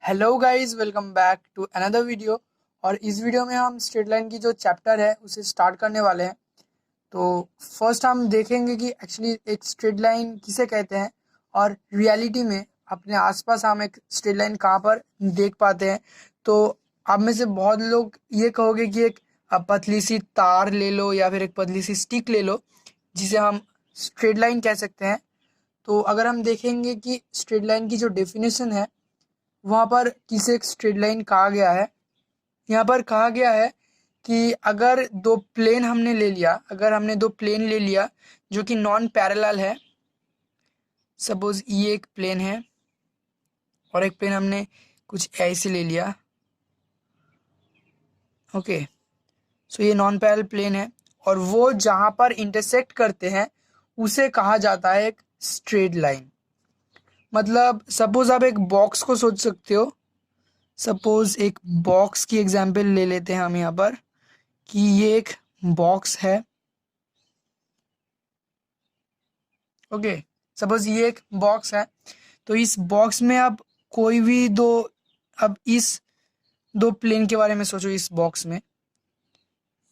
Hello guys, welcome back to another video. और इस video में हम स्ट्रेट लाइन की जो चैप्टर है उसे स्टार्ट करने वाले हैं। तो फर्स्ट हम देखेंगे कि एक्चुअली एक स्ट्रेट लाइन किसे कहते हैं और रियलिटी में अपने आसपास हम एक स्ट्रेट लाइन कहाँ पर देख पाते हैं। तो आप में से बहुत लोग ये कहोगे कि एक पतली सी तार ले लो या फिर एक पतली सी स्टिक ले लो जिसे हम स्ट्रेट लाइन कह सकते हैं। तो अगर हम देखेंगे कि स्ट्रेट लाइन की जो डेफिनेशन है वहाँ पर किसे एक स्ट्रेट लाइन कहा गया है। यहाँ पर कहा गया है कि अगर हमने दो प्लेन ले लिया जो कि नॉन पैरेलल है। सपोज ये एक प्लेन है और एक प्लेन हमने कुछ ऐसे ले लिया। ओके, सो ये नॉन पैरेलल प्लेन है और वो जहाँ पर इंटरसेक्ट करते हैं उसे कहा जाता है एक स्ट्रेट लाइन। मतलब सपोज आप एक बॉक्स को सोच सकते हो। सपोज एक बॉक्स की एग्जांपल ले लेते हैं हम यहाँ पर कि ये एक बॉक्स है। ओके, सपोज ये एक बॉक्स है। तो इस बॉक्स में आप कोई भी अब इस दो प्लेन के बारे में सोचो। इस बॉक्स में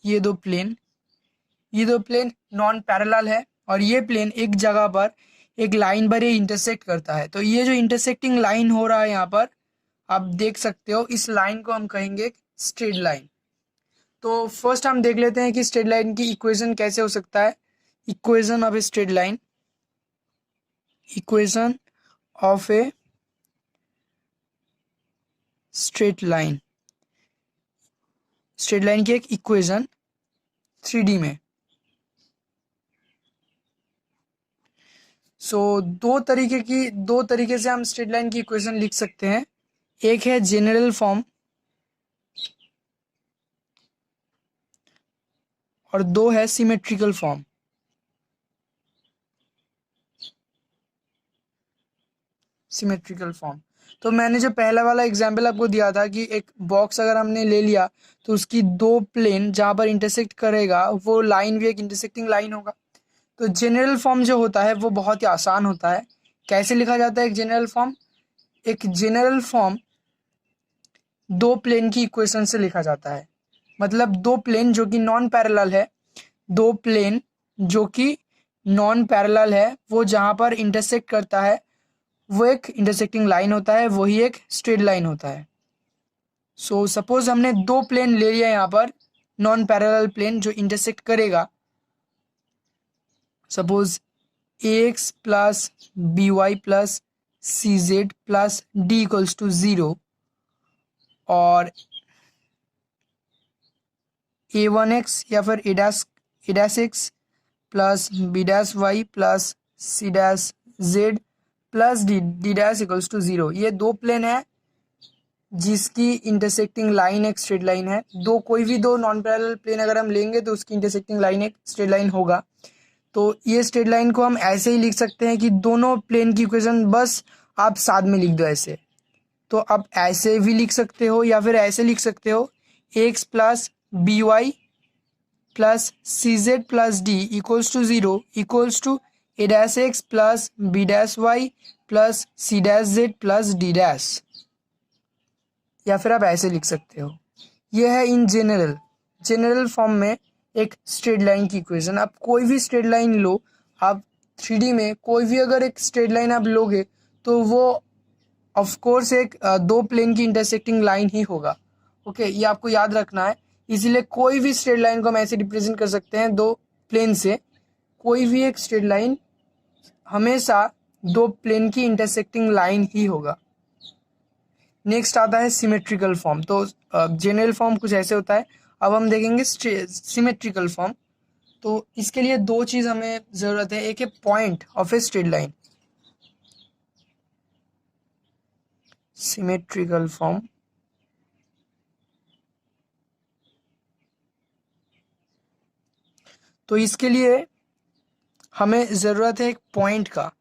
ये दो प्लेन नॉन पैरेलल है और ये प्लेन एक जगह पर एक लाइन पर ये इंटरसेक्ट करता है। तो ये जो इंटरसेक्टिंग लाइन हो रहा है यहाँ पर आप देख सकते हो, इस लाइन को हम कहेंगे स्ट्रेट लाइन। तो फर्स्ट हम देख लेते हैं कि स्ट्रेट लाइन की इक्वेशन कैसे हो सकता है। Equation of A straight line, equation of A straight line, straight line की एक इक्वेशन 3D में। दो तरीके से हम स्ट्रेट लाइन की इक्वेशन लिख सकते हैं। एक है जनरल फॉर्म और दो है सिमेट्रिकल फॉर्म। सिमेट्रिकल फॉर्म तो मैंने जो पहला वाला एग्जाम्पल आपको दिया था कि एक बॉक्स अगर हमने ले लिया तो उसकी दो प्लेन जहाँ पर इंटरसेक्ट करेगा वो लाइन भी एक इंटरसेक्टिंग लाइन होगा। तो जनरल फॉर्म जो होता है वो बहुत ही आसान होता है। कैसे लिखा जाता है एक जनरल फॉर्म? एक जनरल फॉर्म दो प्लेन की इक्वेशन से लिखा जाता है। मतलब दो प्लेन जो कि नॉन पैरेलल है, दो प्लेन जो कि नॉन पैरेलल है वो जहाँ पर इंटरसेक्ट करता है वो एक इंटरसेक्टिंग लाइन होता है, वही एक स्ट्रेट लाइन होता है। सपोज हमने दो प्लेन ले लिया यहाँ पर, नॉन पैरेलल प्लेन जो इंटरसेक्ट करेगा। Suppose ax plus by plus cz plus d equals to 0 और a1x या फिर a dash x plus b dash y plus c dash z plus d dash equals to 0। ये दो plane है जिसकी intersecting line एक straight line है। कोई भी दो नॉन पैरेलल प्लेन अगर हम लेंगे तो उसकी इंटरसेक्टिंग लाइन एक स्ट्रेट लाइन होगा। तो ये स्ट्रेट लाइन को हम ऐसे ही लिख सकते हैं कि दोनों प्लेन की इक्वेशन बस आप साथ में लिख दो ऐसे। तो आप ऐसे भी लिख सकते हो या फिर ऐसे लिख सकते हो, X plus B Y plus C Z plus D equals to 0 equals to A dash X plus B dash Y plus C dash Z plus D dash. या फिर आप ऐसे लिख सकते हो। यह है इन जनरल फॉर्म में एक स्ट्रेट लाइन की इक्वेशन। आप कोई भी स्ट्रेट लाइन लो, आप 3D में कोई भी अगर एक स्ट्रेट लाइन आप लोगे तो वो ऑफ कोर्स एक दो प्लेन की इंटरसेक्टिंग लाइन ही होगा। ओके, ये आपको याद रखना है। इसीलिए कोई भी स्ट्रेट लाइन को हम ऐसे रिप्रेजेंट कर सकते हैं, दो प्लेन से कोई भी एक स्ट्रेट लाइन हमेशा दो प्लेन की इंटरसेक्टिंग लाइन ही होगा। नेक्स्ट आता है सिमेट्रिकल फॉर्म। तो जनरल फॉर्म कुछ ऐसे होता है। अब हम देखेंगे सिमेट्रिकल फॉर्म। तो इसके लिए दो चीज हमें जरूरत है। एक है point of A straight line, symmetrical form. तो इसके लिए हमें ज़रूरत है एक पॉइंट का।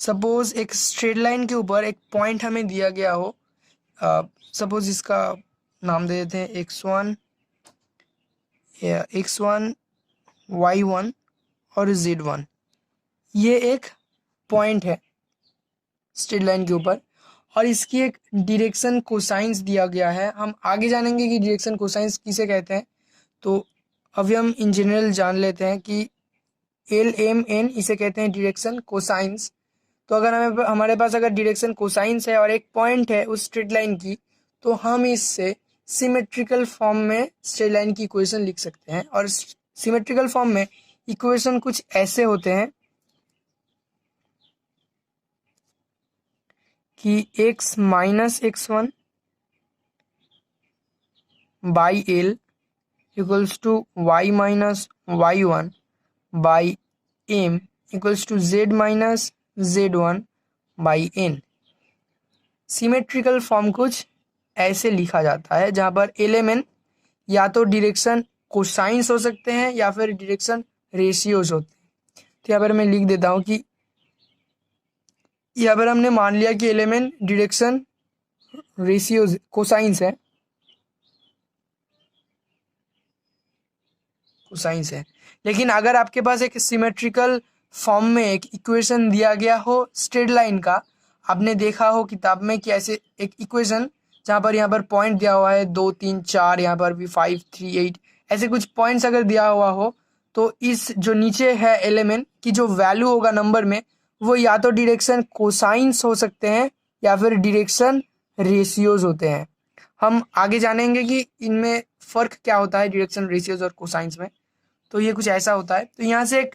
सपोज एक स्ट्रेट लाइन के ऊपर एक पॉइंट हमें दिया गया हो। सपोज इसका नाम दे देते हैं x1 y1 और z1। ये एक पॉइंट है स्ट्रेट लाइन के ऊपर और इसकी एक डायरेक्शन कोसाइंस दिया गया है। हम आगे जानेंगे कि डायरेक्शन कोसाइंस किसे कहते हैं। तो अभी हम इन जनरल जान लेते हैं कि LMN इसे कहते हैं डायरेक्शन कोसाइंस। तो अगर हमारे पास अगर डायरेक्शन कोसाइंस है और एक पॉइंट है उस स्ट्रेट लाइन की, तो हम इससे सिमेट्रिकल फॉर्म में स्ट्रेट लाइन की इक्वेशन लिख सकते हैं। और सिमेट्रिकल फॉर्म में इक्वेशन कुछ ऐसे होते हैं कि x minus x1 by L equals to y minus y1 by M equals to z minus z1 by n। Symmetrical form कुछ ऐसे लिखा जाता है जहाँ पर LMN या तो डायरेक्शन कोसाइंस हो सकते हैं या फिर डायरेक्शन रेशियोज होते हैं। तो यहाँ पर मैं लिख देता हूँ कि यहाँ पर हमने मान लिया कि LMN डायरेक्शन रेशियोज कोसाइंस है, कोसाइंस है। लेकिन अगर आपके पास एक सिमेट्रिकल फॉर्म में एक इक्वेशन दिया गया हो स्ट्रेट लाइन का, आपने देखा हो किताब में कि ऐसे एक इक्वेशन जहाँ पर यहाँ पर पॉइंट दिया हुआ है 2 3 4, यहाँ पर भी 5 3 8, ऐसे कुछ पॉइंट्स अगर दिया हुआ हो, तो इस जो नीचे है एलिमेंट की जो वैल्यू होगा नंबर में, वो या तो डायरेक्शन कोसाइंस हो सकते हैं या फिर डायरेक्शन रेशियोज होते हैं। हम आगे जानेंगे कि इनमें फ़र्क क्या होता है डायरेक्शन रेशियोज और कोसाइंस में। तो ये कुछ ऐसा होता है। तो यहाँ से एक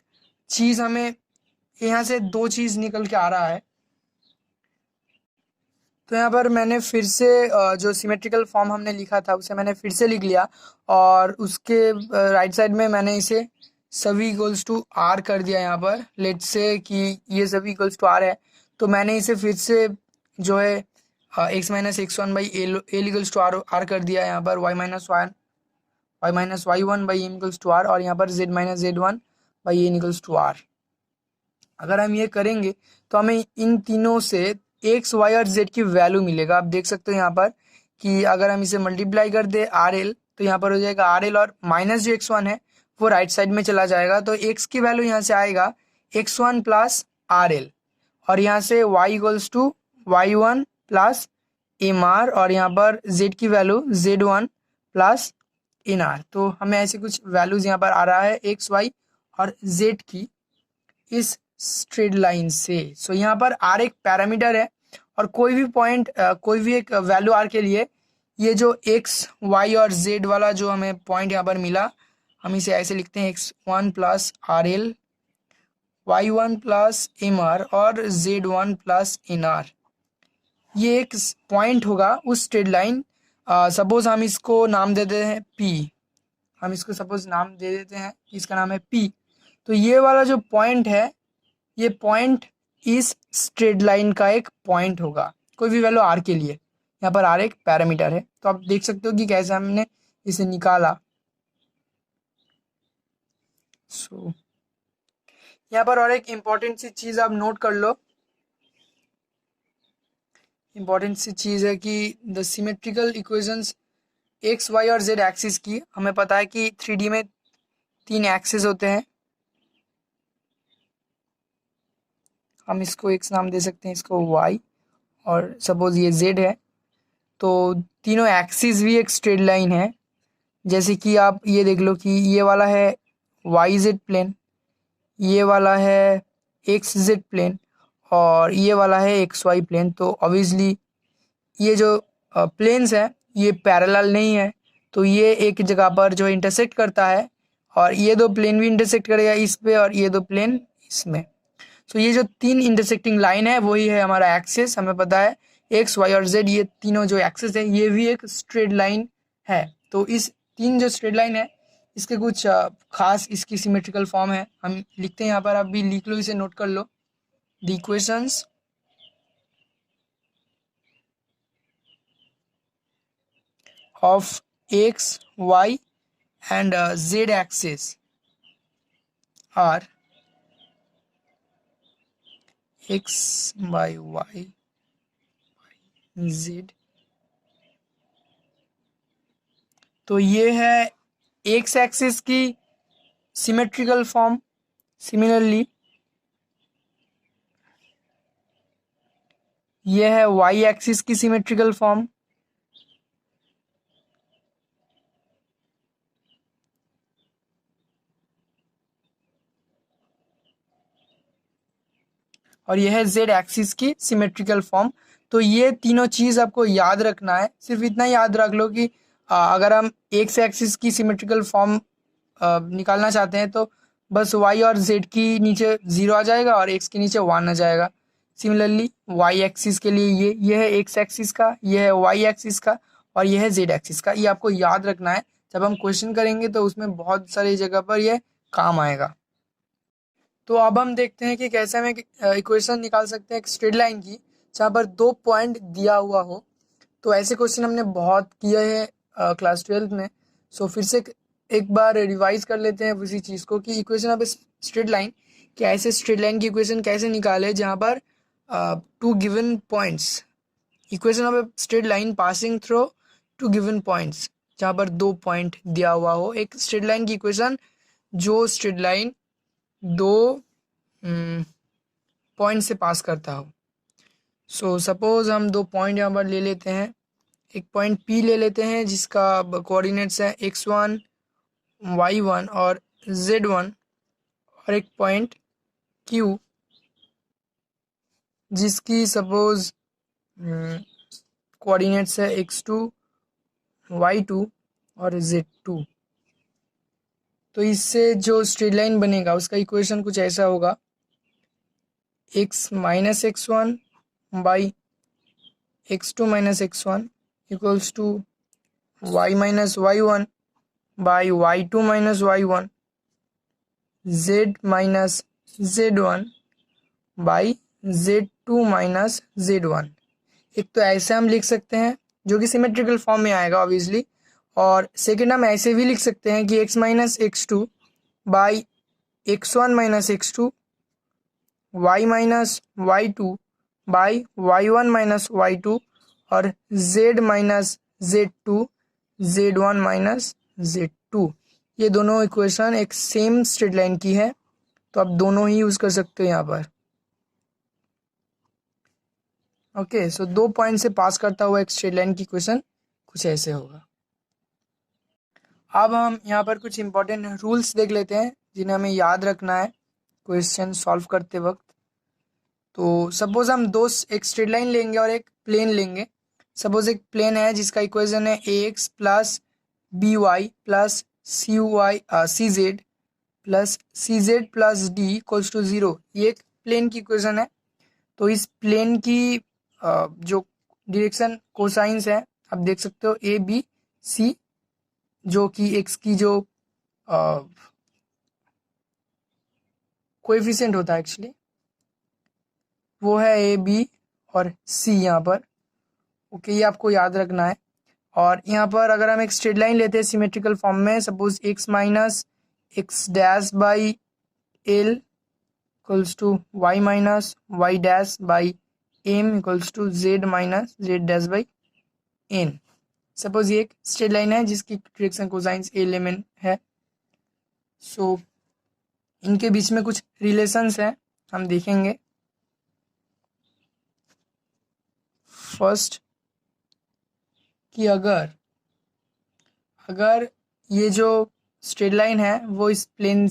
चीज़ हमें, यहाँ से दो चीज़ निकल के आ रहा है। तो यहाँ पर मैंने फिर से जो सिमेट्रिकल फॉर्म हमने लिखा था उसे मैंने फिर से लिख लिया, और उसके राइट साइड में मैंने इसे सभी इक्वल्स टू आर कर दिया। यहाँ पर लेट से कि ये सभी इक्वल्स टू आर है, तो मैंने इसे फिर से जो है X minus x1 by L equals to R कर दिया। यहाँ पर Y minus y1 by M equals to R, और यहाँ पर z minus z1 by N equals to R. अगर हम ये करेंगे तो हमें इन तीनों से एक्स वाई और जेड की वैल्यू मिलेगा। आप देख सकते हो यहाँ पर कि अगर हम इसे मल्टीप्लाई कर दे आर एल, तो यहाँ पर हो जाएगा आर एल, और माइनस जो x1 है वो राइट साइड में चला जाएगा। तो x की वैल्यू यहाँ से आएगा x1 प्लस आर एल, और यहाँ से y equals to y1 plus M R, और यहाँ पर z की value z1 plus N R. तो हमें ऐसे कुछ वैल्यूज यहाँ पर आ रहा है x y और z की इस स्ट्रेट लाइन से। सो यहाँ पर आर एक पैरामीटर है, और कोई भी पॉइंट कोई भी एक वैल्यू आर के लिए ये जो एक्स वाई और जेड वाला जो हमें पॉइंट यहाँ पर मिला, हम इसे ऐसे लिखते हैं x1 plus R L, y1 plus M R और z1 प्लस एन आर। ये एक पॉइंट होगा उस स्ट्रेट लाइन। सपोज हम इसको नाम दे देते हैं P, हम इसको सपोज नाम दे देते हैं, इसका नाम है P। तो ये वाला जो पॉइंट है, ये पॉइंट इस स्ट्रेट लाइन का एक पॉइंट होगा कोई भी वैल्यू आर के लिए। यहाँ पर आर एक पैरामीटर है, तो आप देख सकते हो कि कैसे हमने इसे निकाला। सो यहाँ पर और एक इम्पॉर्टेंट सी चीज़ आप नोट कर लो। इम्पॉर्टेंट सी चीज़ है कि the symmetrical equations X Y और जेड एक्सिस की, हमें पता है कि 3D में 3 एक्सिस होते हैं। हम इसको एक्स नाम दे सकते हैं, इसको वाई, और सपोज ये जेड है। तो तीनों एक्सिस भी एक स्ट्रेट लाइन है। जैसे कि आप ये देख लो कि ये वाला है वाई जेड प्लेन, ये वाला है एक्स जेड प्लेन, और ये वाला है एक्स वाई प्लेन। तो ऑब्वियसली ये जो प्लेन्स हैं ये पैरेलल नहीं है, तो ये एक जगह पर जो इंटरसेक्ट करता है, और ये दो प्लेन भी इंटरसेक्ट करेगा इस पे, और ये दो प्लेन इसमें। तो ये जो 3 इंटरसेक्टिंग लाइन है वही है हमारा एक्सिस। हमें पता है एक्स वाई और जेड, ये तीनों जो एक्सिस है ये भी एक स्ट्रेट लाइन है। तो इस 3 जो स्ट्रेट लाइन है इसके कुछ खास इसकी सिमेट्रिकल फॉर्म है, हम लिखते हैं यहाँ पर। आप भी लिख लो, इसे नोट कर लो। The equations of x, y and z axis are x by y z। तो ये है x एक्सिस की सिमेट्रिकल फॉर्म। सिमिलरली ये है वाई एक्सिस की सिमेट्रिकल फॉर्म, और यह है जेड एक्सिस की सिमेट्रिकल फॉर्म। तो ये तीनों चीज़ आपको याद रखना है। सिर्फ इतना याद रख लो कि अगर हम एक्स एक्सिस की सिमेट्रिकल फॉर्म निकालना चाहते हैं तो बस वाई और जेड की नीचे 0 आ जाएगा और एक्स के नीचे 1 आ जाएगा। सिमिलरली वाई एक्सिस के लिए ये है एक्स एक्सिस का, ये है वाई एक्सिस का और ये है जेड एक्सिस का। ये आपको याद रखना है, जब हम क्वेश्चन करेंगे तो उसमें बहुत सारी जगह पर ये काम आएगा। तो अब हम देखते हैं कि कैसे हम एक इक्वेशन निकाल सकते हैं एक स्ट्रेट लाइन की जहाँ पर 2 पॉइंट दिया हुआ हो। तो ऐसे क्वेश्चन हमने बहुत किए हैं क्लास 12 में। सो फिर से एक बार रिवाइज कर लेते हैं उसी चीज़ को कि इक्वेशन ऑफ स्ट्रेट लाइन, कि ऐसे स्ट्रेट लाइन की इक्वेशन कैसे निकाले जहाँ पर 2 given points, equation of A straight line passing through 2 given points, जहाँ पर 2 पॉइंट दिया हुआ हो। एक स्ट्रेट लाइन की इक्वेशन जो स्ट्रेट लाइन 2 पॉइंट से पास करता हो। सो सपोज हम 2 पॉइंट यहाँ पर ले लेते हैं। एक पॉइंट P ले लेते हैं जिसका कोऑर्डिनेट्स है x1 y1 और z1, और एक पॉइंट Q जिसकी सपोज कोऑर्डिनेट्स है x2 y2 और z2। तो इससे जो स्ट्रेट लाइन बनेगा उसका इक्वेशन कुछ ऐसा होगा, x minus x1 by x2 minus x1 equals to y minus y1 by y2 minus y1, z minus z1 by z2 minus z1। एक तो ऐसे हम लिख सकते हैं जो कि सिमेट्रिकल फॉर्म में आएगा ऑब्वियसली, और सेकेंड हम ऐसे भी लिख सकते हैं कि x minus x2 by x1 minus x2, y minus y2 by y1 minus y2 और z minus z2 z1 minus z2। ये दोनों इक्वेशन एक सेम स्ट्रेट लाइन की है, तो आप दोनों ही यूज़ कर सकते हो यहाँ पर। ओके, सो 2 पॉइंट से पास करता हुआ एक स्ट्रेट लाइन की इक्वेशन कुछ ऐसे होगा। अब हम यहाँ पर कुछ इंपॉर्टेंट रूल्स देख लेते हैं जिन्हें हमें याद रखना है क्वेश्चन सॉल्व करते वक्त। तो सपोज हम एक स्ट्रेट लाइन लेंगे और एक प्लेन लेंगे। सपोज एक प्लेन है जिसका इक्वेशन है ax plus B Y plus C Z plus C Z plus D equals to 0। ये एक प्लेन की इक्वेशन है। तो इस प्लेन की जो डायरेक्शन कोसाइंस है आप देख सकते हो ए बी सी, जो कि एक्स की जो कोएफिशिएंट होता है एक्चुअली वो है ए बी और सी यहाँ पर। ओके, ये आपको याद रखना है। और यहाँ पर अगर हम एक स्ट्रेट लाइन लेते हैं सिमेट्रिकल फॉर्म में, suppose x minus X dash by L equals to Y minus Y dash by M equals to Z minus Z dash by N. Suppose ये एक स्ट्रेट लाइन है जिसकी डायरेक्शन कोसाइंस ए element है। सो इनके बीच में कुछ relations हैं, हम देखेंगे। फर्स्ट कि अगर ये जो स्ट्रेट लाइन है वो इस प्लेन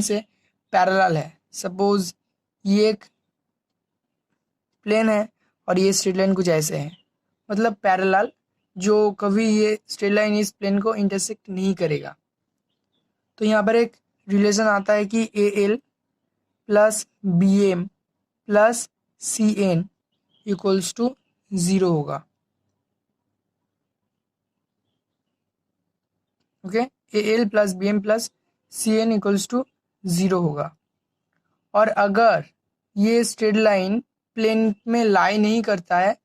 से पैरेलल है। सपोज ये एक प्लेन है और ये स्ट्रेट लाइन कुछ ऐसे है, मतलब पैरेलल, जो कभी ये स्ट्रेट लाइन इस प्लेन को इंटरसेक्ट नहीं करेगा। तो यहाँ पर एक रिलेशन आता है कि A L plus B M plus C N equals to 0 होगा। Okay, A L plus B M plus C N equals to 0 होगा। और अगर ये स्ट्रेट लाइन प्लेन में लाई नहीं करता है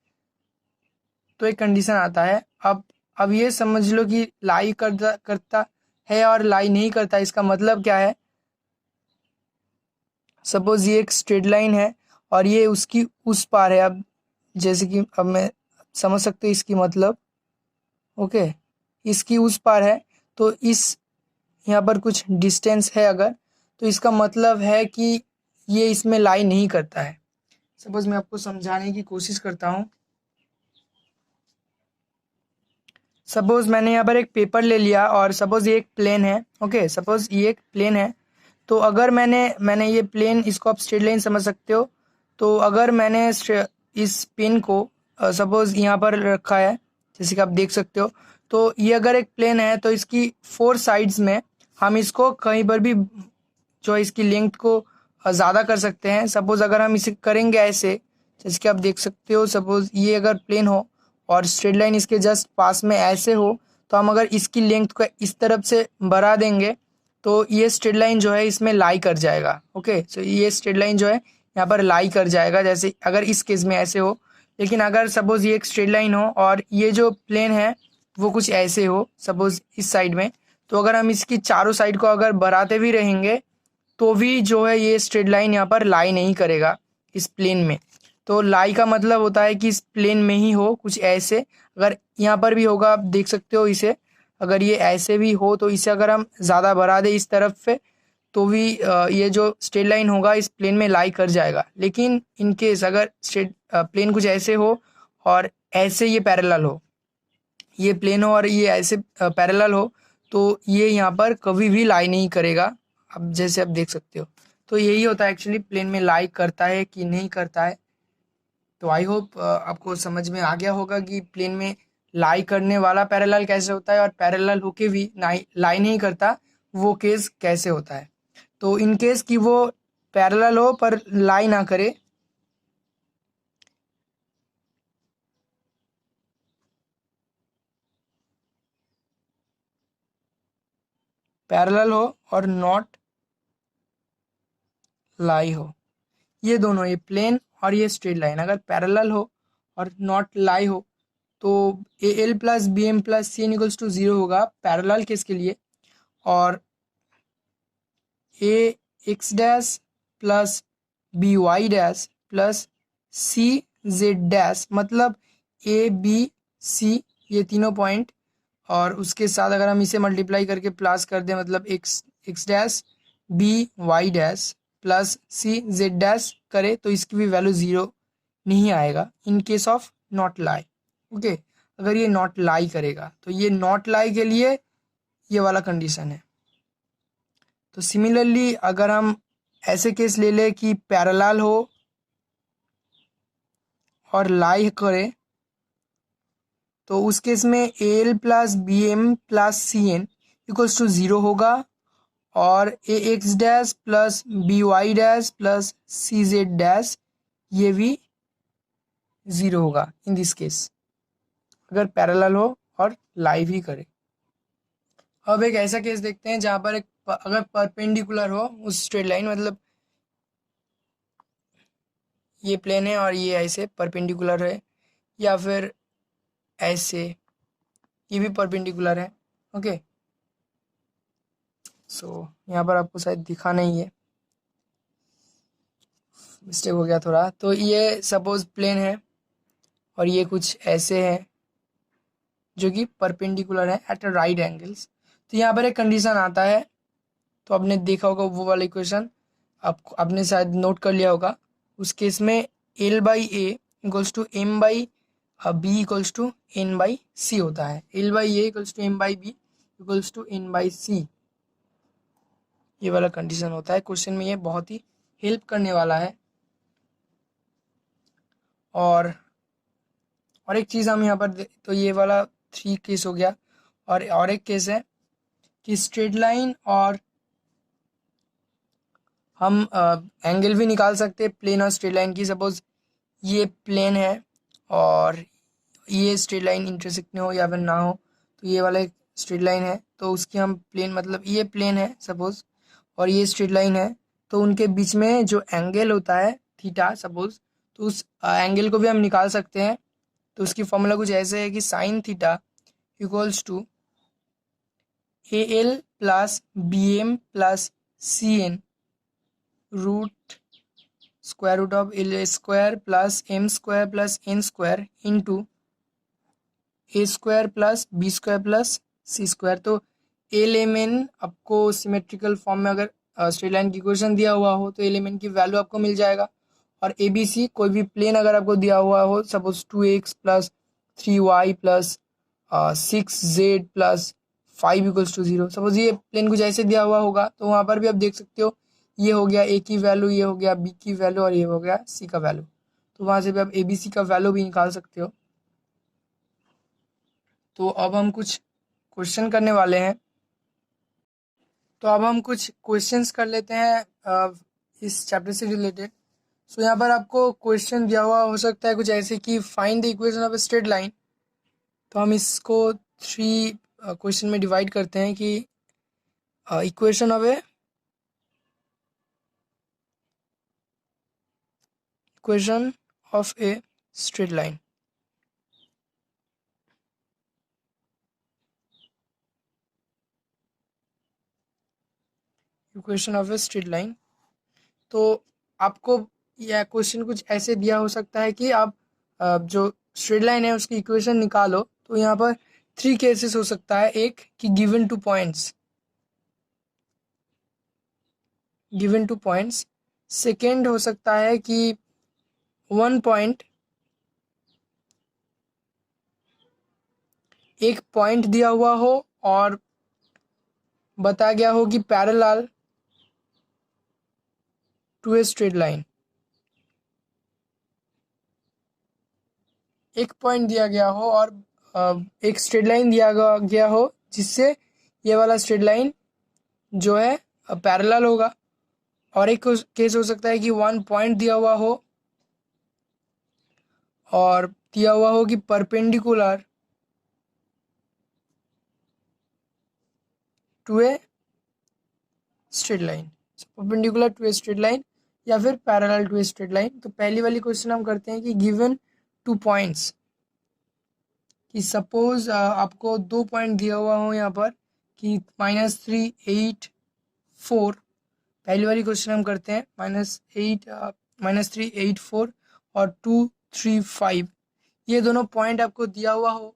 तो एक कंडीशन आता है। अब ये समझ लो कि लाई करता है और लाई नहीं करता, इसका मतलब क्या है। सपोज ये एक स्ट्रेट लाइन है और ये उसकी उस पार है। अब जैसे कि अब मैं समझ सकते इसकी मतलब, ओके, इसकी उस पार है तो इस यहाँ पर कुछ डिस्टेंस है अगर, तो इसका मतलब है कि ये इसमें लाई नहीं करता है। सपोज मैं आपको समझाने की कोशिश करता हूँ। सपोज मैंने यहाँ पर एक पेपर ले लिया और सपोज ये एक प्लेन है। ओके, सपोज ये एक प्लेन है। तो अगर मैंने ये प्लेन, इसको आप स्ट्रेट लाइन समझ सकते हो। तो अगर मैंने इस पेन को सपोज यहाँ पर रखा है, जैसे कि आप देख सकते हो। तो ये अगर एक प्लेन है तो इसकी 4 साइड्स में हम इसको कहीं पर भी जो है इसकी लेंथ को ज़्यादा कर सकते हैं। सपोज अगर हम इसे करेंगे ऐसे, जैसे कि आप देख सकते हो, सपोज ये अगर प्लेन हो और स्ट्रेट लाइन इसके जस्ट पास में ऐसे हो, तो हम अगर इसकी लेंथ को इस तरफ से बढ़ा देंगे तो ये स्ट्रेट लाइन जो है इसमें लाई कर जाएगा। ओके, सो ये स्ट्रेट लाइन जो है यहाँ पर लाई कर जाएगा, जैसे अगर इस केस में ऐसे हो। लेकिन अगर सपोज ये एक स्ट्रेट लाइन हो और ये जो प्लेन है वो कुछ ऐसे हो, सपोज इस साइड में, तो अगर हम इसकी चारों साइड को अगर बढ़ाते भी रहेंगे तो भी जो है ये स्ट्रेट लाइन यहाँ पर लाई नहीं करेगा इस प्लेन में। तो लाई का मतलब होता है कि इस प्लेन में ही हो कुछ ऐसे। अगर यहाँ पर भी होगा, आप देख सकते हो इसे, अगर ये ऐसे भी हो तो इसे अगर हम ज़्यादा बढ़ा दें इस तरफ पे तो भी ये जो स्ट्रेट लाइन होगा इस प्लेन में लाई कर जाएगा। लेकिन इन केस अगर स्ट्रेट प्लेन कुछ ऐसे हो और ऐसे ये पैरेलल हो, ये प्लेन हो और ये ऐसे पैरेलल हो, तो ये यहाँ पर कभी भी लाई नहीं करेगा। अब जैसे आप देख सकते हो, तो यही होता है एक्चुअली प्लेन में लाई करता है कि नहीं करता है। तो आई होप आपको समझ में आ गया होगा कि प्लेन में लाई करने वाला पैरेलल कैसे होता है और पैरेलल होके भी लाई नहीं करता वो केस कैसे होता है। तो इन केस कि वो पैरेलल हो पर लाई ना करे, पैरेलल हो और नॉट लाई हो, ये दोनों, ये प्लेन और ये स्ट्रेट लाइन अगर पैरेलल हो और नॉट लाई हो तो A L plus B M plus C N equals to 0 होगा पैरेलल केस के लिए। और A X dash plus B Y dash plus C Z dash, मतलब ए बी सी ये तीनों पॉइंट, और उसके साथ अगर हम इसे मल्टीप्लाई करके प्लस कर दें, मतलब X X dash B Y dash plus C Z dash करे तो इसकी भी वैल्यू 0 नहीं आएगा in case of not lie. Okay, अगर ये नॉट लाई करेगा तो ये नॉट लाई के लिए ये वाला कंडीशन है। तो सिमिलरली अगर हम ऐसे केस ले लें कि पैरेलल हो और लाई करे तो उस केस में A L plus B M plus C N equals to 0 होगा और A X dash plus B Y dash plus C Z dash ये भी 0 होगा इन दिस केस, अगर पैरेलल हो और लाई भी करे। अब एक ऐसा केस देखते हैं जहाँ पर एक अगर परपेंडिकुलर हो उस स्ट्रेट लाइन, मतलब ये प्लेन है और ये ऐसे परपेंडिकुलर है, या फिर ऐसे ये भी परपेंडिकुलर है। ओके, सो यहाँ पर आपको शायद दिखा नहीं है, मिस्टेक हो गया थोड़ा। तो ये सपोज प्लेन है और ये कुछ ऐसे है जो कि परपेंडिकुलर है एट राइट एंगल्स। तो यहाँ पर एक कंडीशन आता है, तो आपने देखा होगा वो वाला इक्वेशन, आपने शायद नोट कर लिया होगा। उस केस में L by A equals to M by B equals to N by C होता है। L by A equals to M by B equals to N by C, ये वाला कंडीशन होता है। क्वेश्चन में ये बहुत ही हेल्प करने वाला है। और एक चीज़ हम यहाँ पर तो ये वाला 3 केस हो गया। और एक केस है कि स्ट्रेट लाइन और हम एंगल भी निकाल सकते हैं प्लेन और स्ट्रेट लाइन की। सपोज ये प्लेन है और ये स्ट्रेट लाइन इंटरसेक्ट हो या फिर ना हो, तो ये वाला एक स्ट्रेट लाइन है तो उसकी हम प्लेन, मतलब ये प्लेन है सपोज और ये स्ट्रेट लाइन है, तो उनके बीच में जो एंगल होता है थीटा सपोज, तो उस एंगल को भी हम निकाल सकते हैं। तो उसकी फॉर्मूला कुछ ऐसे है कि sine theta equals to A L plus B M plus C N root square root of L square plus M square plus N square into A square plus B square plus C square. तो L M N आपको symmetrical form में अगर straight line की equation दिया हुआ हो तो L M N की वैल्यू आपको मिल जाएगा। और ए बी सी कोई भी प्लेन अगर आपको दिया हुआ हो, suppose 2x plus 3y plus 6z plus 5 equals to 0, suppose ये प्लेन कुछ ऐसे दिया हुआ होगा, तो वहाँ पर भी आप देख सकते हो ये हो गया ए की वैल्यू, ये हो गया बी की वैल्यू और ये हो गया सी का वैल्यू, तो वहाँ से भी आप ए बी सी का वैल्यू भी निकाल सकते हो। तो अब हम कुछ क्वेश्चन करने वाले हैं। तो अब हम कुछ क्वेश्चंस कर लेते हैं इस चैप्टर से रिलेटेड। सो यहाँ पर आपको क्वेश्चन दिया हुआ हो सकता है कुछ ऐसे कि find the equation of A straight line. तो हम इसको 3 क्वेश्चन में डिवाइड करते हैं कि equation of A straight line. Equation of A straight line. तो आपको यह क्वेश्चन कुछ ऐसे दिया हो सकता है कि आप जो स्ट्रेट लाइन है उसकी इक्वेशन निकालो। तो यहाँ पर 3 केसेस हो सकता है। एक कि गिवन 2 पॉइंट्स, सेकेंड हो सकता है कि 1 पॉइंट, एक पॉइंट दिया हुआ हो और बताया गया हो कि parallel to a straight line. एक पॉइंट दिया गया हो और एक स्ट्रेट लाइन दिया गया हो जिससे ये वाला स्ट्रेट लाइन जो है पैरेलल होगा। और एक केस हो सकता है कि 1 पॉइंट दिया हुआ हो और दिया हुआ हो कि perpendicular to a straight line, perpendicular to a straight line या फिर parallel to a straight line. तो पहली वाली क्वेश्चन हम करते हैं कि गिवन 2 पॉइंट्स, कि सपोज आपको 2 पॉइंट दिया हुआ हो यहाँ पर कि -3 8 4। पहली वाली क्वेश्चन हम करते हैं -3 8 4 और 2 3 5। ये दोनों पॉइंट आपको दिया हुआ हो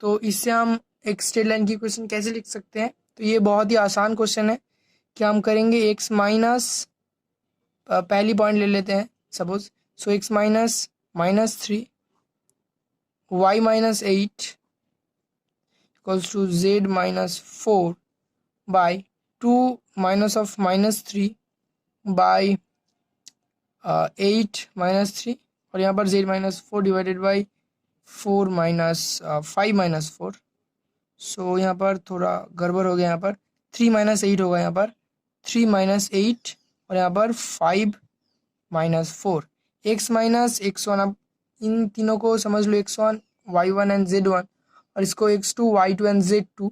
तो इससे हम एक स्ट्रेट लाइन की क्वेश्चन कैसे लिख सकते हैं। तो ये बहुत ही आसान क्वेश्चन है कि हम करेंगे x माइनस, पहली पॉइंट ले लेते हैं suppose. So x minus -3 y minus 8 equals to z minus 4 by 2 minus of -3 by 8 -3 और यहाँ पर z minus 4 divided by 4 minus 5 minus 4। So यहाँ पर थोड़ा गड़बड़ हो गया, यहाँ पर 3 माइनस 8 होगा, यहाँ पर 3 माइनस 8 और यहाँ पर 5 माइनस 4। x माइनस x1, अब इन तीनों को समझ लो, x1 y1 एंड z1 और इसको x2 y2 एंड z2।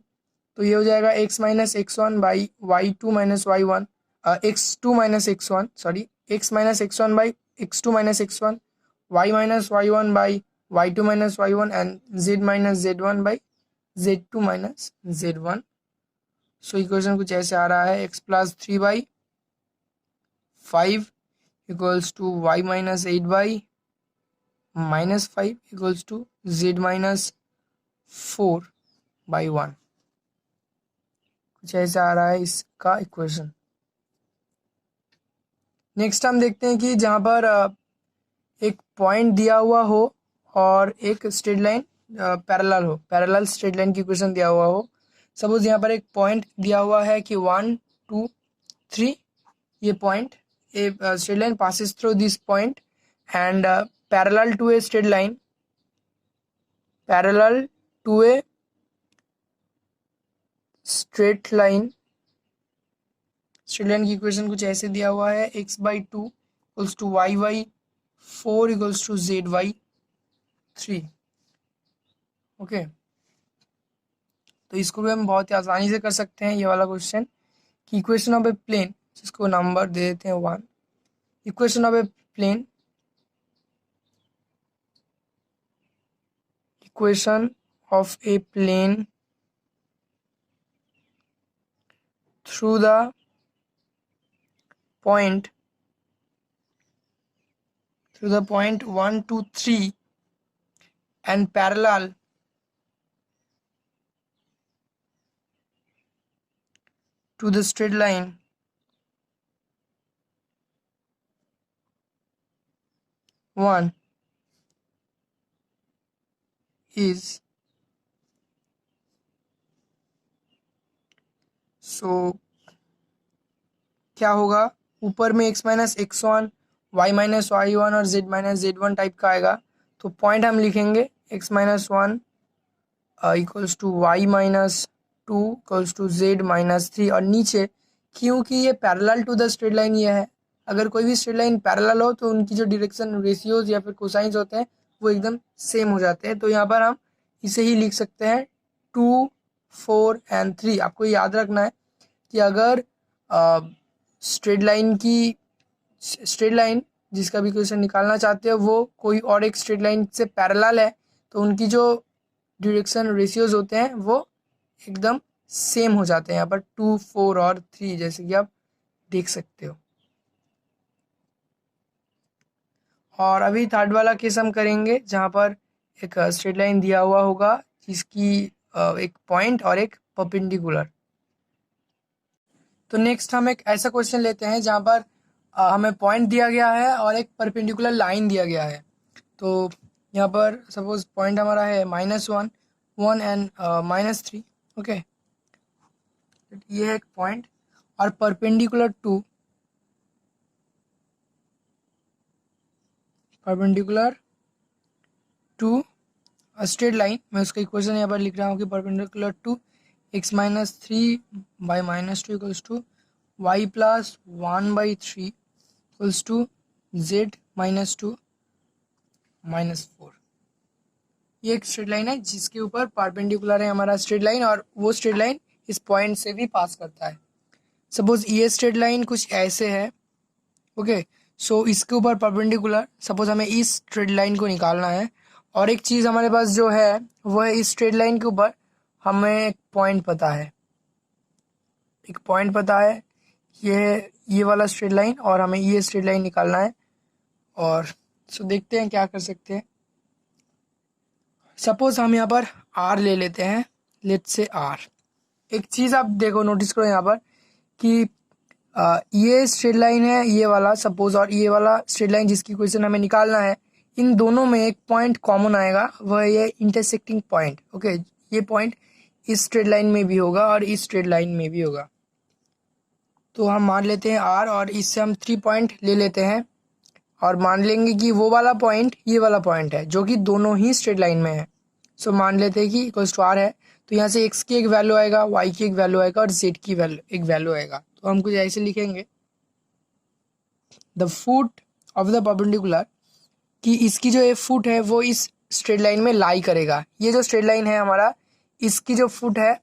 तो ये हो जाएगा x minus x1 by y2 minus y1, x2 minus x1 sorry x minus x1 by x2 minus x1, y minus y1 by y2 minus y1 and z minus z1 by z2 minus z1। So equation कुछ ऐसे आ रहा है x plus 3 by 5 equals to y minus 8 by minus 5 equals to z minus 4 by 1। कुछ ऐसा आ रहा है इसका इक्वेशन। नेक्स्ट हम देखते हैं कि जहाँ पर एक पॉइंट दिया हुआ हो और एक स्ट्रेट लाइन पैरेलल हो, पैरेलल स्ट्रेट लाइन की इक्वेशन दिया हुआ हो। सपोज यहाँ पर एक पॉइंट दिया हुआ है कि 1 2 3, ये point, a straight line passes through this point and parallel to a straight line, parallel to a straight line की इक्वेशन कुछ ऐसे दिया हुआ है x by 2 equals to y by 4 equals to z by 3। Okay, तो इसको भी हम बहुत ही आसानी से कर सकते हैं ये वाला क्वेश्चन कि इक्वेशन ऑफ ए प्लेन, जिसको नंबर दे देते हैं 1। Equation of a plane, equation of a plane through the point 1 2 3 and parallel to the straight line 1 is सो क्या होगा, ऊपर में x minus x1 y minus y1 और z माइनस z1 टाइप का आएगा। तो पॉइंट हम लिखेंगे x minus 1 equals to Y minus 2 equals to z minus 3, और नीचे क्योंकि ये parallel to the straight line ये है, अगर कोई भी स्ट्रेट लाइन पैरेलल हो तो उनकी जो डायरेक्शन रेशियोज या फिर कोसाइंस होते हैं वो एकदम सेम हो जाते हैं। तो यहाँ पर हम इसे ही लिख सकते हैं 2, 4 एंड 3। आपको याद रखना है कि अगर स्ट्रेट लाइन जिसका भी क्वेश्चन निकालना चाहते हो वो कोई और एक स्ट्रेट लाइन से पैरेलल है तो उनकी जो डायरेक्शन रेशियोज होते हैं वो एकदम सेम हो जाते हैं। यहाँ पर 2, 4 और 3 जैसे कि आप देख सकते हो। और अभी थर्ड वाला केस हम करेंगे जहाँ पर एक स्ट्रेट लाइन दिया हुआ होगा जिसकी एक पॉइंट और एक परपेंडिकुलर। तो नेक्स्ट हम एक ऐसा क्वेश्चन लेते हैं जहाँ पर हमें पॉइंट दिया गया है और एक परपेंडिकुलर लाइन दिया गया है। तो यहाँ पर सपोज पॉइंट हमारा है -1, 1 एंड -3। ओके, ये है एक पॉइंट और परपेंडिकुलर टू स्ट्रेट लाइन। मैं उसका इक्वेशन यहाँ पर लिख रहा हूँ कि perpendicular to x minus 3 by -2 equals to y plus 1/3 equals to z minus 2 -4। ये एक स्ट्रेट लाइन है जिसके ऊपर परपेंडिकुलर है हमारा स्ट्रेट लाइन और वो स्ट्रेट लाइन इस पॉइंट से भी पास करता है। सपोज ये स्ट्रेट लाइन कुछ ऐसे है। ओके, सो इसके ऊपर परपेंडिकुलर, सपोज हमें इस स्ट्रेट लाइन को निकालना है और एक चीज़ हमारे पास जो है वो है इस स्ट्रेट लाइन के ऊपर हमें एक पॉइंट पता है, ये वाला स्ट्रेट लाइन, और हमें ये स्ट्रेट लाइन निकालना है। और सो देखते हैं क्या कर सकते हैं। सपोज हम यहाँ पर r ले लेते हैं, लेट्स से r। एक चीज़ आप देखो, नोटिस करो यहाँ पर कि ये स्ट्रेट लाइन है ये वाला सपोज, और ये वाला स्ट्रेट लाइन जिसकी क्वेश्चन हमें निकालना है, इन दोनों में एक पॉइंट कॉमन आएगा, वह ये इंटरसेक्टिंग पॉइंट। ओके, ये पॉइंट इस स्ट्रेट लाइन में भी होगा और इस स्ट्रेट लाइन में भी होगा। तो हम मान लेते हैं r और इससे हम 3 पॉइंट ले लेते हैं और मान लेंगे कि वो वाला पॉइंट ये वाला पॉइंट है जो कि दोनों ही स्ट्रेट लाइन में है। सो मान लेते हैं कि इक्वल्स टू r है, तो यहाँ से x की एक वैल्यू आएगा, y की एक वैल्यू आएगा और z की एक वैल्यू आएगा। तो हम कुछ ऐसे लिखेंगे, the foot of the perpendicular, कि इसकी जो ये फुट है वो इस स्ट्रेट लाइन में लाई करेगा। ये जो स्ट्रेट लाइन है हमारा, इसकी जो फुट है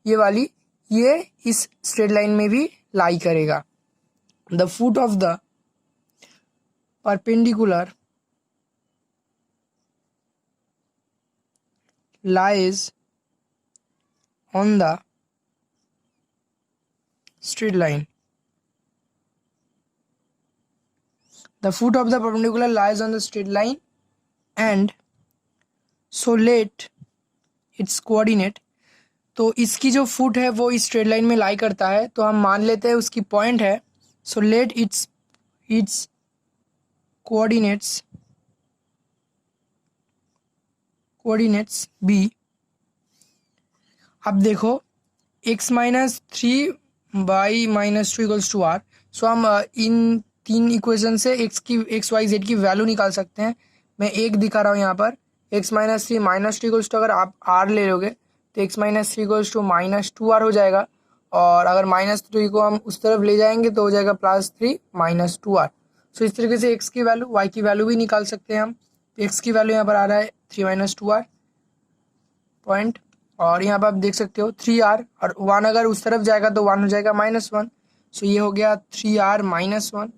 ये वाली, ये इस स्ट्रेट लाइन में भी लाई करेगा। The foot of the perpendicular lies on the straight line. The foot of the perpendicular lies on the straight line and so let its coordinate, तो इसकी जो फुट है वो इस स्ट्रेट लाइन में लाई करता है, तो हम मान लेते हैं उसकी पॉइंट है। So let its coordinates be. अब देखो x minus 3 by -2 equals to r। So हम इन तीन इक्वेशन से x y z की वैल्यू निकाल सकते हैं। मैं एक दिखा रहा हूँ यहाँ पर, x माइनस 3 -2 इक्वल्स टू, अगर आप r ले लोगे तो x minus 3 equals to -2r हो जाएगा, और अगर -3 को हम उस तरफ ले जाएंगे तो हो जाएगा +3 -2r। सो इस तरीके से x की वैल्यू y की वैल्यू भी निकाल सकते हैं हम। x की वैल्यू यहाँ पर आ रहा है 3 -2r पॉइंट, और यहाँ पर आप देख सकते हो 3r, और 1 अगर उस तरफ जाएगा तो 1 हो जाएगा -1। सो ये हो गया 3r -1,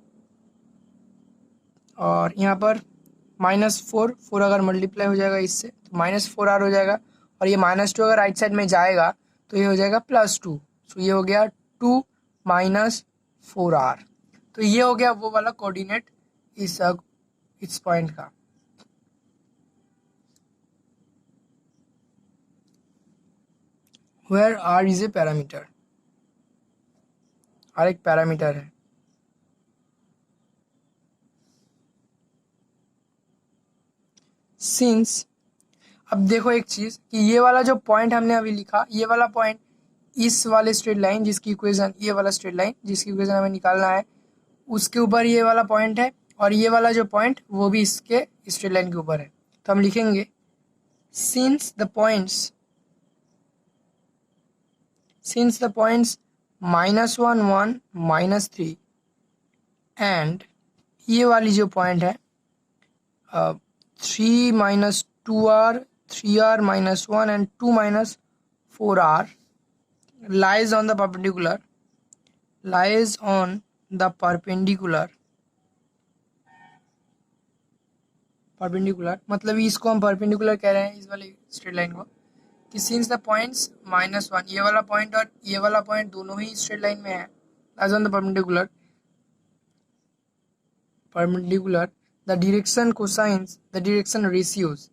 और यहाँ पर -4 अगर मल्टीप्लाई हो जाएगा इससे तो -4r हो जाएगा, और ये -2 अगर राइट साइड में जाएगा तो ये हो जाएगा +2। सो ये हो गया 2 -4r। तो ये हो गया वो वाला कोऑर्डिनेट इस पॉइंट का। Where r is a parameter, r एक पैरामीटर है। सिंस, अब देखो एक चीज कि ये वाला जो पॉइंट हमने अभी लिखा, ये वाला पॉइंट इस वाले स्ट्रेट लाइन जिसकी इक्वेशन, ये वाला स्ट्रेट लाइन जिसकी इक्वेशन हमें निकालना है, उसके ऊपर ये वाला पॉइंट है, और ये वाला जो पॉइंट वो भी इसके स्ट्रेट लाइन के ऊपर है। तो हम लिखेंगे सिंस द पॉइंट्स -1 1 -3 एंड ये वाली जो पॉइंट है 3 -2r 3r -1 and 2 -4r lies on the perpendicular मतलब इसको हम परपेंडिकुलर कह रहे हैं इस वाले स्ट्रेट लाइन को, कि सिंस द पॉइंट्स -1, ये वाला पॉइंट और ये वाला पॉइंट दोनों ही स्ट्रेट लाइन में है, lies on the perpendicular the direction cosines, the direction ratios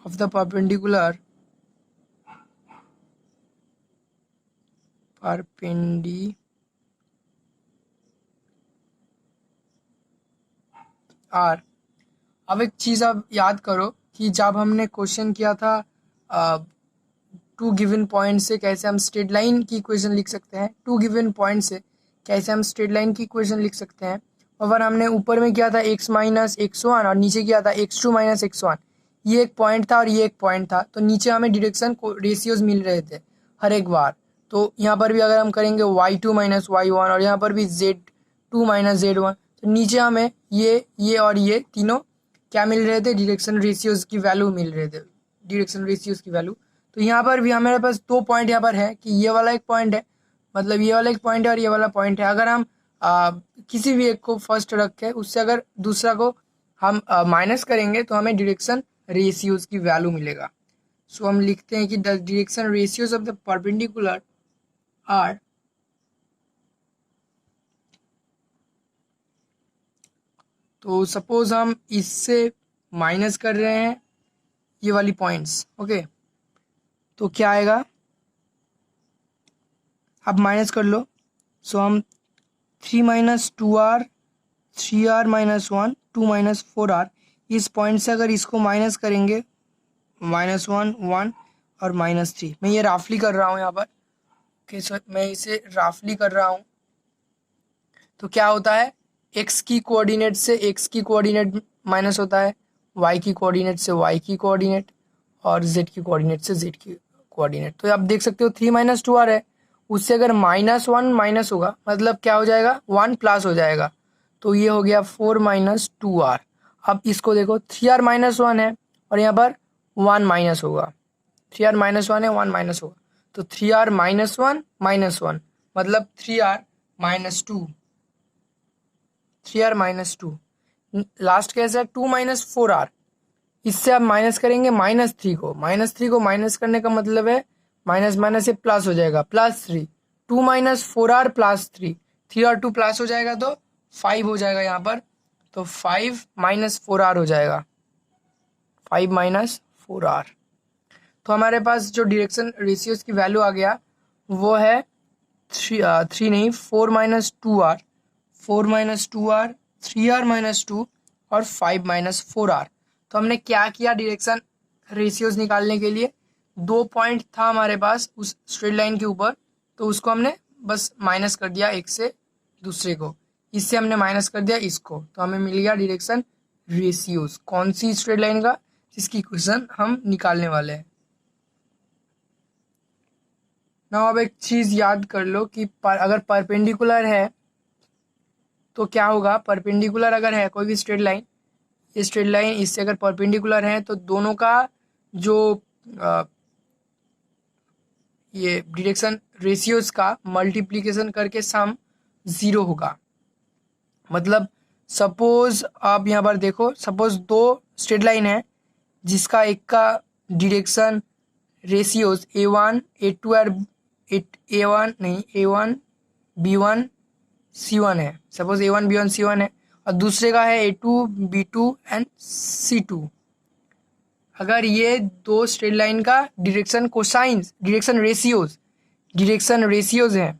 of the perpendicular are. अब एक चीज आप याद करो कि जब हमने क्वेश्चन किया था टू गिवन पॉइंट से कैसे हम स्ट्रेट लाइन की इक्वेशन लिख सकते हैं, टू गिवन पॉइंट से कैसे हम स्ट्रेट लाइन की इक्वेशन लिख सकते हैं, और हमने ऊपर में किया था x - x1 और नीचे किया था x2 - x1। ये एक पॉइंट था और ये एक पॉइंट था, तो नीचे हमें डायरेक्शन रेशियोज मिल रहे थे हर एक बार। तो यहाँ पर भी अगर हम करेंगे y2 - y1 और यहाँ पर भी z2 - z1, तो नीचे हमें ये और ये तीनों क्या मिल रहे थे, डायरेक्शन रेशियोज की वैल्यू मिल रहे थे, डायरेक्शन रेशियोज की वैल्यू। तो यहाँ पर भी हमारे पास दो पॉइंट यहाँ पर है कि ये वाला एक पॉइंट है, मतलब ये वाला एक पॉइंट है और ये वाला पॉइंट है। अगर हम किसी भी एक को फर्स्ट रख के उससे अगर दूसरा को हम माइनस करेंगे तो हमें डायरेक्शन रेशियोज की वैल्यू मिलेगा। सो हम लिखते हैं कि the direction ratios of the perpendicular are तो सपोज हम इससे माइनस कर रहे हैं ये वाली पॉइंट्स, ओके, तो क्या आएगा, अब माइनस कर लो। सो हम 3 - 2r 3r -1 2 -4r, इस पॉइंट से अगर इसको माइनस करेंगे -1 1 और -3, मैं ये राफली कर रहा हूँ यहाँ पर, ओके, सो मैं इसे राफली कर रहा हूँ। तो क्या होता है, x की कोऑर्डिनेट से x की कोऑर्डिनेट माइनस होता है, y की कोऑर्डिनेट से y की कोऑर्डिनेट और z की कोऑर्डिनेट से z की कोऑर्डिनेट। तो आप देख सकते हो 3 - 2r है, उससे अगर -1 माइनस होगा मतलब क्या हो जाएगा, 1 प्लस हो जाएगा, तो ये हो गया 4 - 2r। अब इसको देखो 3r -1 है और यहाँ पर 1 माइनस होगा, 3r -1 है 1 माइनस होगा, तो 3r -1 -1 मतलब 3r -2, 3r -2। लास्ट कैसे है 2 - 4r, इससे आप माइनस करेंगे -3 को, -3 को माइनस करने का मतलब है माइनस माइनस से प्लस हो जाएगा, +3, 2 - 4r +3, 3 और 2 प्लस हो जाएगा तो 5 हो जाएगा यहाँ पर, तो 5 - 4r हो जाएगा, 5 - 4r। तो हमारे पास जो डायरेक्शन रेशियोज की वैल्यू आ गया वो है 3 नहीं 4 - 2r, 4 - 2r 3r -2 और 5 - 4r। तो हमने क्या किया, डायरेक्शन रेशियोज निकालने के लिए दो पॉइंट था हमारे पास उस स्ट्रेट लाइन के ऊपर, तो उसको हमने बस माइनस कर दिया एक से दूसरे को, इससे हमने माइनस कर दिया इसको, तो हमें मिल गया डायरेक्शन रेशियोज कौन सी स्ट्रेट लाइन का, जिसकी इक्वेशन हम निकालने वाले हैं। ना अब एक चीज याद कर लो कि अगर परपेंडिकुलर है तो क्या होगा, परपेंडिकुलर अगर है कोई भी स्ट्रेट लाइन, ये स्ट्रेट लाइन इससे अगर परपेंडिकुलर है तो दोनों का जो ये डायरेक्शन रेशियोज का मल्टीप्लिकेशन करके सम 0 होगा। मतलब सपोज आप यहाँ पर देखो, सपोज दो स्ट्रेट लाइन है जिसका एक का डायरेक्शन रेशियोज a1 a2 और a1 नहीं a1 b1 c1 है, सपोज a1 b1 c1 है, और दूसरे का है a2 b2 एंड c2। अगर ये दो स्ट्रेट लाइन का डायरेक्शन कोसाइंस डायरेक्शन रेशियोज हैं,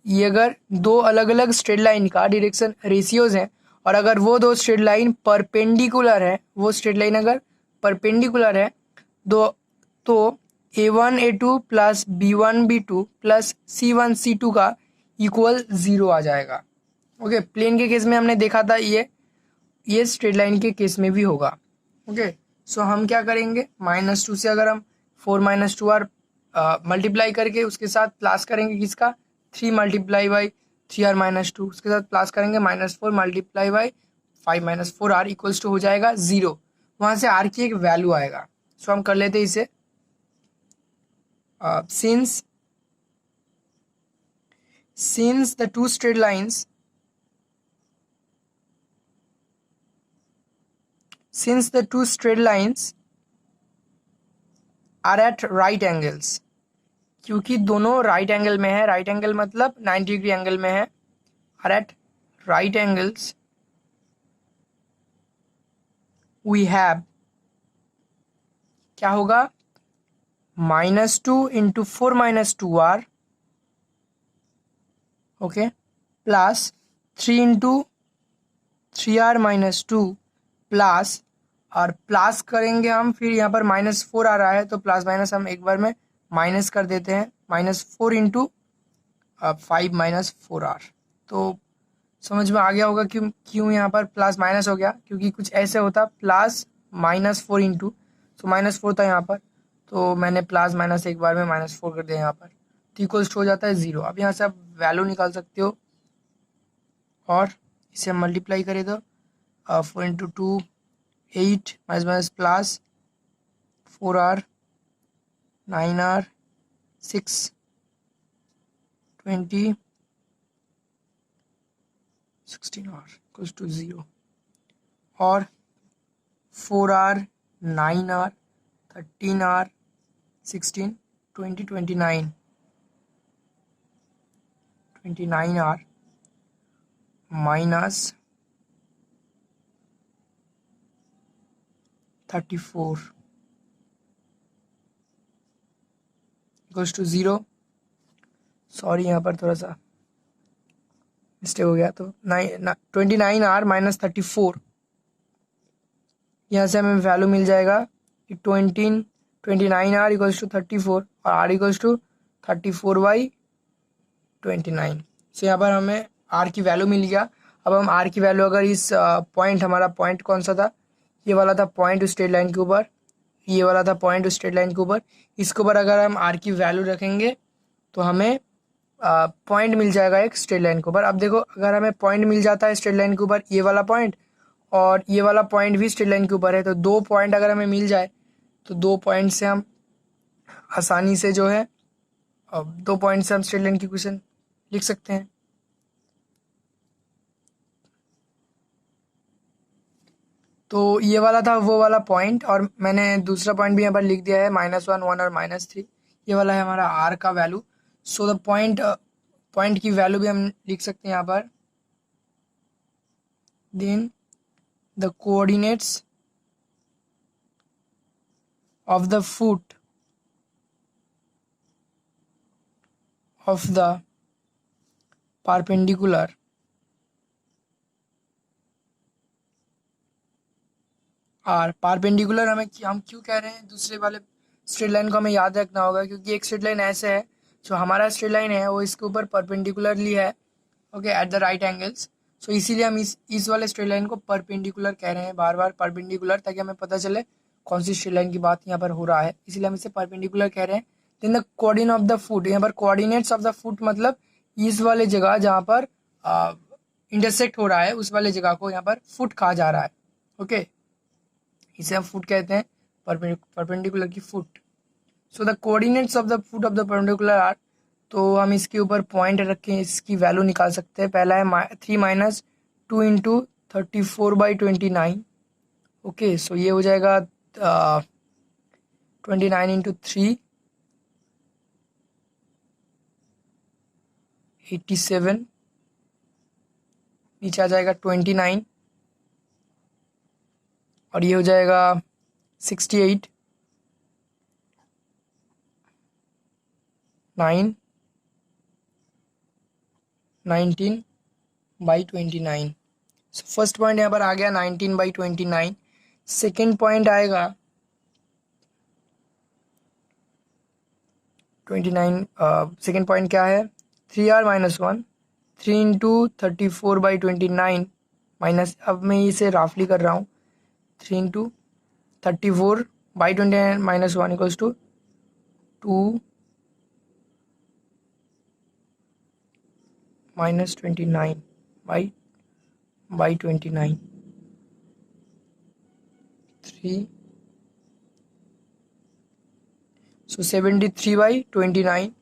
ये अगर दो अलग अलग स्ट्रेट लाइन का डायरेक्शन रेशियोज हैं और अगर वो दो स्ट्रेट लाइन परपेंडिकुलर है, वो स्ट्रेट लाइन अगर परपेंडिकुलर है तो A1 A2 plus B1 B2 plus C1 C2 का इक्वल 0 आ जाएगा। ओके, प्लेन के केस में हमने देखा था ये स्ट्रेट लाइन के केस में भी होगा। ओके, सो हम क्या करेंगे, -2 से अगर हम 4 - 2r मल्टीप्लाई करके उसके साथ प्लस करेंगे किसका, 3 मल्टीप्लाई बाई 3r - 2, उसके साथ प्लस करेंगे -4 multiply by 5 - 4r equals to हो जाएगा 0। वहाँ से r की एक वैल्यू आएगा। सो हम कर लेते हैं इसे, since the two straight lines are at right angles, क्योंकि दोनों राइट एंगल में है, राइट एंगल मतलब 90 डिग्री एंगल में है, are at right angles, we have क्या होगा, -2 into 4 - 2r, okay, plus 3 into 3r - 2 plus, और प्लस करेंगे हम, फिर यहाँ पर -4 आ रहा है तो प्लस माइनस हम एक बार में माइनस कर देते हैं, -4 इंटू 5 - 4r। तो समझ में आ गया होगा क्यों क्यों यहाँ पर प्लस माइनस हो गया, क्योंकि कुछ ऐसे होता प्लस -4 इंटू, तो -4 था यहाँ पर, तो मैंने प्लस माइनस एक बार में -4 कर दिया यहाँ पर, तो इक्वल्स हो जाता है 0। अब यहाँ से आप वैल्यू निकाल सकते हो और इसे हम मल्टीप्लाई करें तो 4 into 2 8 minus plus 4r 9r 6 20 16r equals to 0 और 4r 9r 13r 16 20 29r minus 34 equals to 0। Sorry यहाँ पर थोड़ा सा मिस्टेक हो गया, तो 29r माइनस 34, यहाँ से हमें वैल्यू मिल जाएगा कि 29r इक्वल्स टू 34 और r इक्वल्स टू 34/29। सो यहाँ पर हमें r की वैल्यू मिल गया। अब हम r की वैल्यू अगर इस पॉइंट, हमारा पॉइंट कौन सा था, ये वाला था पॉइंट स्ट्रेट लाइन के ऊपर, ये वाला था पॉइंट स्ट्रेट लाइन के ऊपर, इसके ऊपर अगर हम r की वैल्यू रखेंगे तो हमें पॉइंट मिल जाएगा एक स्ट्रेट लाइन के ऊपर। अब देखो, अगर हमें पॉइंट मिल जाता है स्ट्रेट लाइन के ऊपर, ये वाला पॉइंट और ये वाला पॉइंट भी स्ट्रेट लाइन के ऊपर है, तो दो पॉइंट अगर हमें मिल जाए तो दो पॉइंट से हम आसानी से जो है, दो पॉइंट से हम स्ट्रेट लाइन की इक्वेशन लिख सकते हैं। तो ये वाला था वो वाला पॉइंट, और मैंने दूसरा पॉइंट भी यहाँ पर लिख दिया है -1 1 और -3, ये वाला है हमारा r का वैल्यू। सो द पॉइंट की वैल्यू भी हम लिख सकते हैं यहाँ पर, then the coordinates of the foot of the perpendicular are. Perpendicular हम क्यों कह रहे हैं, दूसरे वाले स्ट्रेट लाइन को हमें याद रखना होगा, क्योंकि एक स्ट्रेट लाइन ऐसे है, जो हमारा स्ट्रेट लाइन है वो इसके ऊपर परपेंडिकुलरली है, okay, at the right angles. So इसीलिए हम इस वाले स्ट्रेट लाइन को परपेंडिकुलर कह रहे हैं, बार बार परपेंडिकुलर, ताकि हमें पता चले कौन सी स्ट्रेट लाइन की बात यहाँ पर हो रहा है, इसलिए हम इसे परपेंडिकुलर कह रहे हैं। Then the coordinate of the foot, यहाँ पर कोऑर्डिनेट्स ऑफ द फुट मतलब इस वाले जगह जहाँ पर इंटरसेक्ट हो रहा है, उस वाले जगह को यहाँ पर फुट कहा जा रहा है, ओके, इसे हम फुट कहते हैं, परपेंडिकुलर की foot. So the coordinates of the foot of the perpendicular are, तो हम इसके ऊपर पॉइंट रख के इसकी वैल्यू निकाल सकते हैं। पहला है 3 - 2 इंटू 34/29, ओके, सो ये हो जाएगा 29 इंटू 3 87, नीचे आ जाएगा 29 और ये हो जाएगा 68 9 19/29। सो फर्स्ट पॉइंट यहाँ पर आ गया 19/29। सेकेंड पॉइंट आएगा 29। सेकेंड पॉइंट क्या है, 3r - 1, 3 इंटू 34/29 माइनस, अब मैं इसे राफली कर रहा हूँ, 3 into 34/29 minus 1 equals to 2 minus 29/29 3, so 73/29।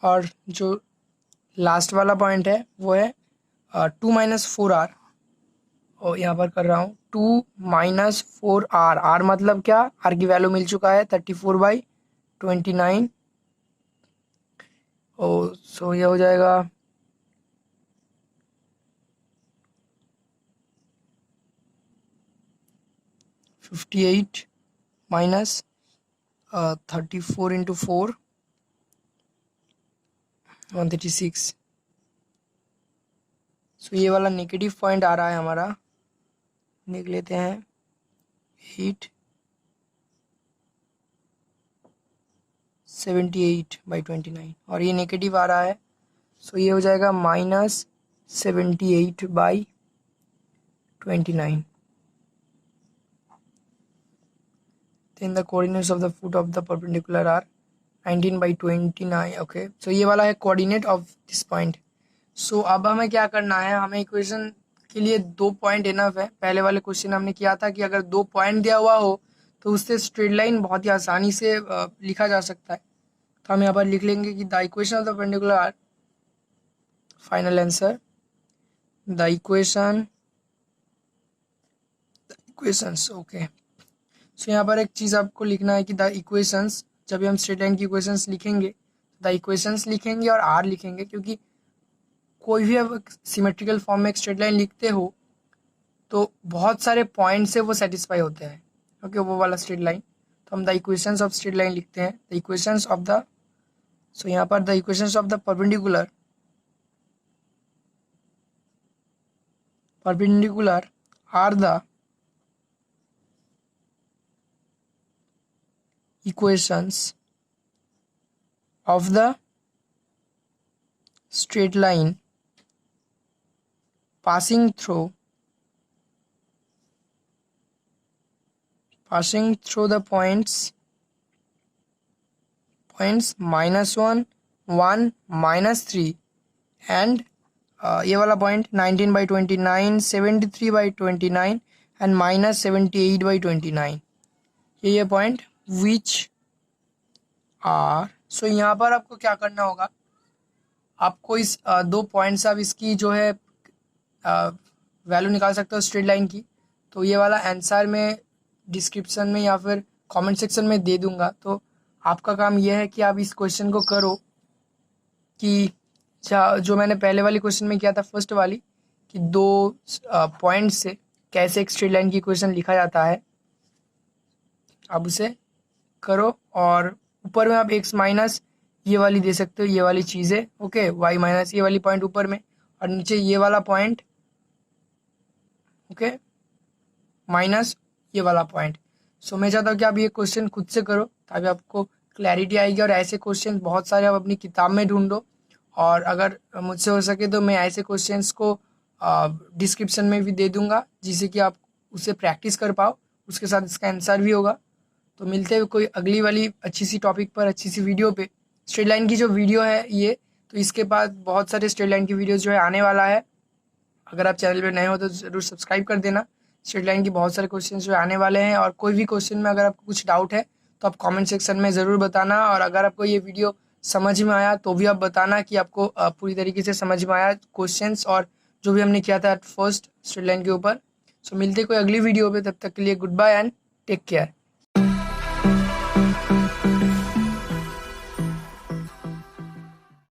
और जो लास्ट वाला पॉइंट है वो है 2 - 4r, और यहाँ पर कर रहा हूँ 2 - 4r। r मतलब क्या, r की वैल्यू मिल चुका है 34/29। ओ सो ये हो जाएगा 58 माइनस 34 इंटू 4 136। सो ये वाला नेगेटिव पॉइंट आ रहा है हमारा, लिख लेते हैं 8/78/29, और ये नेगेटिव आ रहा है, सो ये हो जाएगा -78/29। Then the coordinates of the foot of the perpendicular are 19/29। Okay, सो ये वाला है कोऑर्डिनेट ऑफ दिस पॉइंट। सो अब हमें क्या करना है, हमें इक्वेशन के लिए 2 पॉइंट इनफ है। पहले वाले क्वेश्चन हमने किया था कि अगर 2 पॉइंट दिया हुआ हो तो उससे स्ट्रेट लाइन बहुत ही आसानी से लिखा जा सकता है। तो हम यहाँ पर लिख लेंगे कि the equation of the perpendicular are, final answer, the equations. Okay, so यहाँ पर एक चीज़ आपको लिखना है कि द इक्वेशंस, जब भी हम स्ट्रेट लाइन की इक्वेशंस लिखेंगे द इक्वेशंस लिखेंगे और आर लिखेंगे, क्योंकि कोई भी अब सिमेट्रिकल फॉर्म में एक स्ट्रेट लाइन लिखते हो तो बहुत सारे पॉइंट से वो सेटिस्फाई होते हैं। ओके, वो वाला स्ट्रेट लाइन, तो हम the equations of straight line लिखते हैं, the equations of the, so यहाँ पर the equations of the perpendicular are the equations of the straight line passing through the points -1, 1, -3 and ये वाला पॉइंट 19/29, 73/29 एंड -78/29, ये point which are. सो यहाँ पर आपको क्या करना होगा, आपको इस 2 पॉइंट से आप इसकी जो है वैल्यू निकाल सकते हो स्ट्रेट लाइन की। तो ये वाला आंसर में डिस्क्रिप्शन में या फिर कमेंट सेक्शन में दे दूंगा। तो आपका काम यह है कि आप इस क्वेश्चन को करो कि जो मैंने पहले वाली क्वेश्चन में किया था, फर्स्ट वाली, कि 2 पॉइंट से कैसे एक स्ट्रेट लाइन की इक्वेशन लिखा जाता है, आप उसे करो। और ऊपर में आप x माइनस ये वाली दे सकते हो, ये वाली चीज़ें, ओके, y माइनस ये वाली पॉइंट ऊपर में, और नीचे ये वाला पॉइंट, ओके, माइनस ये वाला पॉइंट। सो मैं चाहता हूँ कि आप ये क्वेश्चन खुद से करो ताकि आपको क्लैरिटी आएगी, और ऐसे क्वेश्चन बहुत सारे आप अपनी किताब में ढूंढो, और अगर मुझसे हो सके तो मैं ऐसे क्वेश्चंस को डिस्क्रिप्शन में भी दे दूंगा जिससे कि आप उसे प्रैक्टिस कर पाओ, उसके साथ इसका आंसर भी होगा। तो मिलते हैं कोई अगली वाली अच्छी सी टॉपिक पर, अच्छी सी वीडियो पे। स्ट्रेट लाइन की जो वीडियो है ये, तो इसके बाद बहुत सारे स्ट्रेट लाइन की वीडियोस जो है आने वाला है। अगर आप चैनल पे नए हो तो ज़रूर सब्सक्राइब कर देना। स्ट्रेट लाइन की बहुत सारे क्वेश्चन जो आने वाले हैं, और कोई भी क्वेश्चन में अगर आपको कुछ डाउट है तो आप कमेंट सेक्शन में ज़रूर बताना। और अगर आपको ये वीडियो समझ में आया तो भी आप बताना कि आपको पूरी तरीके से समझ में आया क्वेश्चंस और जो भी हमने किया था फर्स्ट स्ट्रेट लाइन के ऊपर। सो मिलते कोई अगली वीडियो पे, तब तक के लिए goodbye and take care.